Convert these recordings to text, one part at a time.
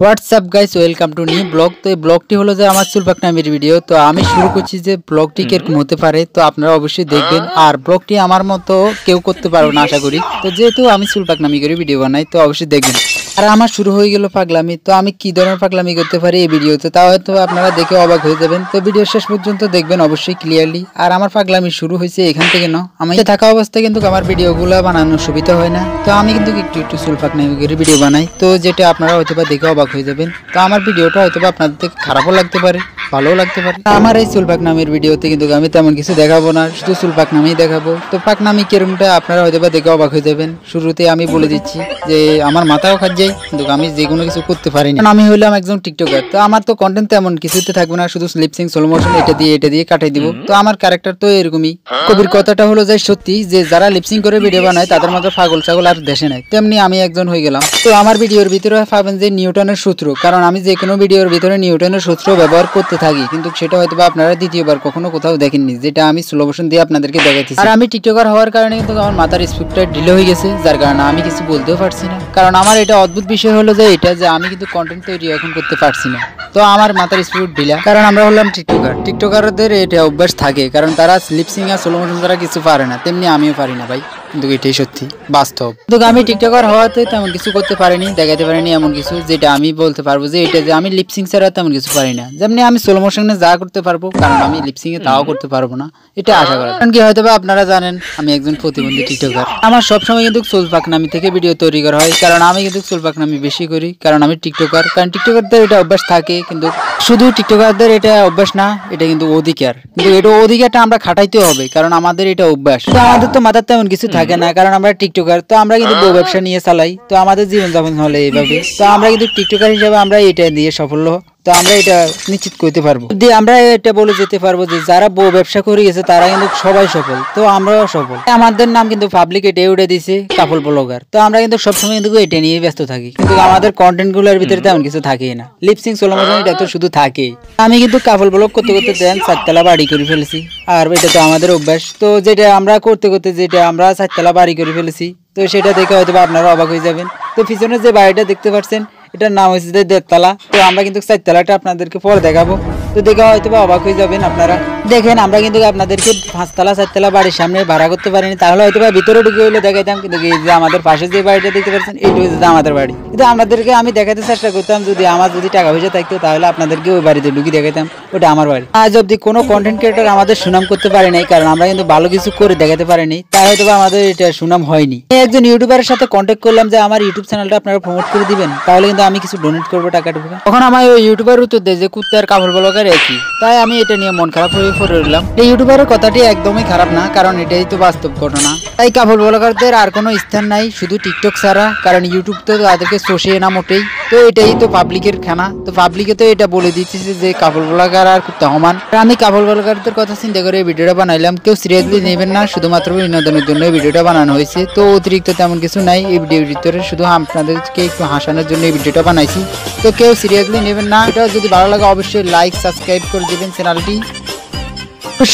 WhatsApp guys, welcome to new blog. তো এই ব্লগটি হলো যে আমার চুল পাকনামির ভিডিও। তো আমি শুরু করছি যে ব্লগটি কিরকম হতে পারে, তো আপনারা অবশ্যই দেখবেন। আর ব্লগটি আমার মতো কেউ করতে পারবে না আশা করি। তো যেহেতু আমি চুল পাকনামি করে ভিডিও বানাই, তো অবশ্যই দেখবেন। আর আমার শুরু হয়ে গেল পাগলামি। তো আমি কি ধরনের পাগলামি করতে পারি এই ভিডিওতে, তাও হয়তো আপনারা দেখে অবাক হয়ে যাবেন। তো ভিডিও শেষ পর্যন্ত দেখবেন অবশ্যই ক্লিয়ারলি। আর আমার পাগলামি শুরু হয়েছে এখান থেকে না, আমি থাকা অবস্থায় কিন্তু আমার ভিডিওগুলো বানানোর সুবিধা হয় না। তো আমি কিন্তু একটু চুল পাকনামি করে ভিডিও বানাই, তো যেটা আপনারা হয়তো বা দেখে অবাক হয়ে যাবেন। তো আমার ভিডিওটা হয়তো বা আপনাদের থেকে খারাপও লাগতে পারে, ভালোও লাগতে পারে। আমার এই চুল পাকনামির ভিডিওতে কিন্তু আমি তেমন কিছু দেখাবো না, শুধু চুল পাকনামি দেখাবো। তো পাকনামি কিরমটা আপনারা হয়তো বা দেখে অবাক হয়ে যাবেন। শুরুতে আমি বলে দিচ্ছি যে আমার মাথাও খাট যায়, কিন্তু আমি যে কোনো কিছু করতে পারি না। আমি হইলাম একজন টিকটকার। তো আমার তো কন্টেন্ট তেমন কিছুতে থাকবে না, শুধু লিপসিং, স্লো মোশন এটা দিয়ে কাটাই দিব। তো আমার ক্যারেক্টার তো এরকমই। কবির কথাটা হলো যে সত্যি, যে যারা লিপসিং করে ভিডিও বানায় তাদের মতো পাগল ছাগল আর দেশে নাই, তেমনি আমি একজন হয়ে গেলাম। তো আমার ভিডিওর ভিতরে পাবেন যে নিউটনের সূত্র, কারণ আমি যে কোনো ভিডিওর ভিতরে নিউটনের সূত্র ব্যবহার করতে থাকি, কিন্তু সেটা হয়তো বা আপনারা দ্বিতীয়বার কখনো কোথাও দেখেননি, যেটা আমি স্লো মোশন দিয়ে আপনাদেরকে দেখাইতেছি। আর আমি টিকটকার হওয়ার কারণে কিন্তু আমার মাথার স্পিডটা ঢিলে হয়ে গেছে, যার কারণে আমি কিছু বলতেও পারছি না। কারণ আমার এটা অদ্ভুত বিষয় হলো যে এটা যে আমি কিন্তু কন্টেন্ট তৈরি এখন করতে পারছি না। তো আমার মাথার স্পিড ঢিলা, কারণ আমরা হলাম টিকটকার। টিকটকারদের এটা অভ্যাস থাকে, কারণ তারা লিপসিং আর স্লো মোশন তারা কিছু পারে না, তেমনি আমিও পারি না ভাই। কিন্তু এটাই সত্যি বাস্তব। কিন্তু আমি টিকটকার হওয়াতে তেমন কিছু করতে পারিনি, দেখাতে পারিনি এমন কিছু যেটা আমি বলতে পারবো যে এটা যে আমি লিপসিং ছাড়া তেমন কিছু পারি না। যেমনি আমি স্লো মোশনে যা করতে পারবো, কারণ আমি লিপসিং এ তাও করতে পারবো না, এটা আশা করা। কারণ কি হয়তো বা আপনারা জানেন আমি একজন প্রতিবন্ধী টিকটকার। আমার সবসময় কিন্তু চুল পাকনামি থেকে ভিডিও তৈরি করা হয়, কারণ আমি কিন্তু চুল পাকনামি বেশি করি, কারণ আমি টিকটকার। কারণ টিকটকারদের এটা অভ্যাস থাকে, কিন্তু শুধু টিকটকারদের এটা অভ্যাস না, এটা কিন্তু অধিকার। কিন্তু এটা অধিকারটা আমরা খাটাইতে হবে, কারণ আমাদের এটা অভ্যাস। তো আমাদের তো মাথার তেমন কিছু থাকে না, কারণ আমরা টিকটকার। তো আমরা কিন্তু বউ ব্যবসা নিয়ে চালাই, তো আমাদের জীবনযাপন হলে এইভাবে। তো আমরা কিন্তু টিকটকার হিসেবে আমরা এটা দিয়ে সাফল্য, তো আমরা এটা নিশ্চিত করতে পারবো। যদি আমরা এটা বলে যেতে পারবো যে যারা বউ ব্যবসা করে গেছে তারা কিন্তু সবাই সফল, তো আমরাও সফল। আমাদের নাম কিন্তু পাবলিক এটাই উঠে দিছে কাপল ব্লগার। তো আমরা কিন্তু সবসময় কিন্তু এটা নিয়ে ব্যস্ত থাকি, কিন্তু আমাদের কন্টেন্ট গুলোর ভিতরে তেমন কিছু থাকেই না। লিপসিং, স্লো মোশন এটা তো শুধু থাকেই। আমি কিন্তু কাপল ব্লগ করতে করতে দেন 4 তলা বাড়ি করে ফেলেছি, আর এটা তো আমাদের অভ্যাস। তো যেটা আমরা করতে করতে যেটা আমরা 4 তলা বাড়ি করে ফেলেছি, তো সেটা দেখে হয়তো আপনারা অবাক হয়ে যাবেন। তো পিছনে যে বাড়িটা দেখতে পাচ্ছেন এটার নাম হচ্ছে 1.5 তলা। তো আমরা কিন্তু 4 তলাটা আপনাদেরকে পরে দেখাবো, তো দেখে হয়তো অবাক হয়ে যাবেন আপনারা। দেখেন আমরা কিন্তু আপনাদেরকে 5 তলা 4 তলা বাড়ির সামনে ভাড়া করতে পারিনি, তাহলে হয়তো ভিতরে ঢুকে হইলে দেখাইতাম। কিন্তু এই যে আমাদের পাশে যে বাড়িটা দেখতে পাচ্ছেন এইটা হচ্ছে আমাদের বাড়ি। কিন্তু আপনাদেরকে আমি দেখাতে চেষ্টা করতাম, যদি আমার টাকা পয়সা থাকতো তাহলে আপনাদেরকে ওই বাড়িতে ঢুকিয়ে দেখাতাম ওটা আমার বাড়ি। আজ অব্দি কোনো কন্টেন্ট ক্রিয়েটর আমাদের সুনাম করতে পারে নাই, কারণ আমরা কিন্তু ভালো কিছু করে দেখাতে পারিনি, তাই হয়তো আমাদের এটা সুনাম হয়নি। একজন ইউটিউবারের সাথে কন্ট্যাক্ট করলাম যে আমার ইউটিউব চ্যানেলটা আপনারা প্রমোট করে দিবেন, তাহলে কিন্তু আমি কিছু ডোনেট করবো, টাকা ঢুকবে। তখন আমার ওই ইউটিউবার উত্তর দেয় যে কুত্তার কাপড় ব্লগার একই। তাই আমি এটা নিয়ে মন খারাপ হয়ে পড়ে রইলাম। এই ইউটিউবারের কথাটি একদমই খারাপ না, কারণ এটাই তো বাস্তব ঘটনা। তাই কাপড় ব্লগারদের আর কোনো স্থান নাই শুধু টিকটক ছাড়া, কারণ ইউটিউব তো তাদেরকে চষিয়ে না মোটেই। তো এটাই তো পাবলিকের খানা। তো পাবলিকে তো এটা বলে দিতেছে যে কাপড় ব্লগার আর কুত্তা সমান। আমি কাপড় ব্লগারদের কথা চিন্তা করে এই ভিডিওটা বানাইলাম। কেউ সিরিয়াসলি নেবেন না, শুধুমাত্র বিনোদনের জন্য এই ভিডিওটা বানানো হয়েছে। তো অতিরিক্ত তেমন কিছু নাই এই ভিডিওর ভিতরে, শুধু আপনাদেরকে একটু হাসানোর জন্য এই ভিডিওটা বানাইছি। তো কেউ সিরিয়াসলি নেবেন না। এটা যদি ভালো লাগে অবশ্যই লাইক সাবস্ক্রাইব করে দিবেন চ্যানেলটি।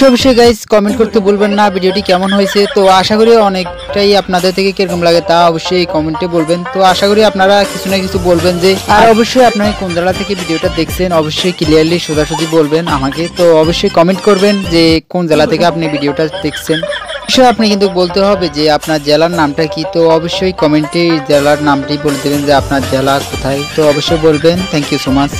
অবশ্যই গাইস কমেন্ট করতে ভুলবেন না ভিডিওটি কেমন হয়েছে। তো আশা করি অনেকটাই আপনাদের থেকে কিরকম লাগে তা অবশ্যই কমেন্টে বলবেন। তো আশা করি আপনারা কিছু না কিছু বলবেন যে, আর অবশ্যই আপনারা কোন জায়গা থেকে ভিডিওটা দেখছেন অবশ্যই ক্লিয়ারলি সোজাসুজি বলবেন আমাকে। তো অবশ্যই কমেন্ট করবেন যে কোন জেলা থেকে আপনি ভিডিওটা দেখছেন। অবশ্যই আপনি কিন্তু বলতে হবে যে আপনার জেলার নামটা কি। তো অবশ্যই কমেন্টে জেলার নামটি বলে দেবেন যে আপনার জেলা কোথায়। তো অবশ্যই বলবেন। Thank you so much.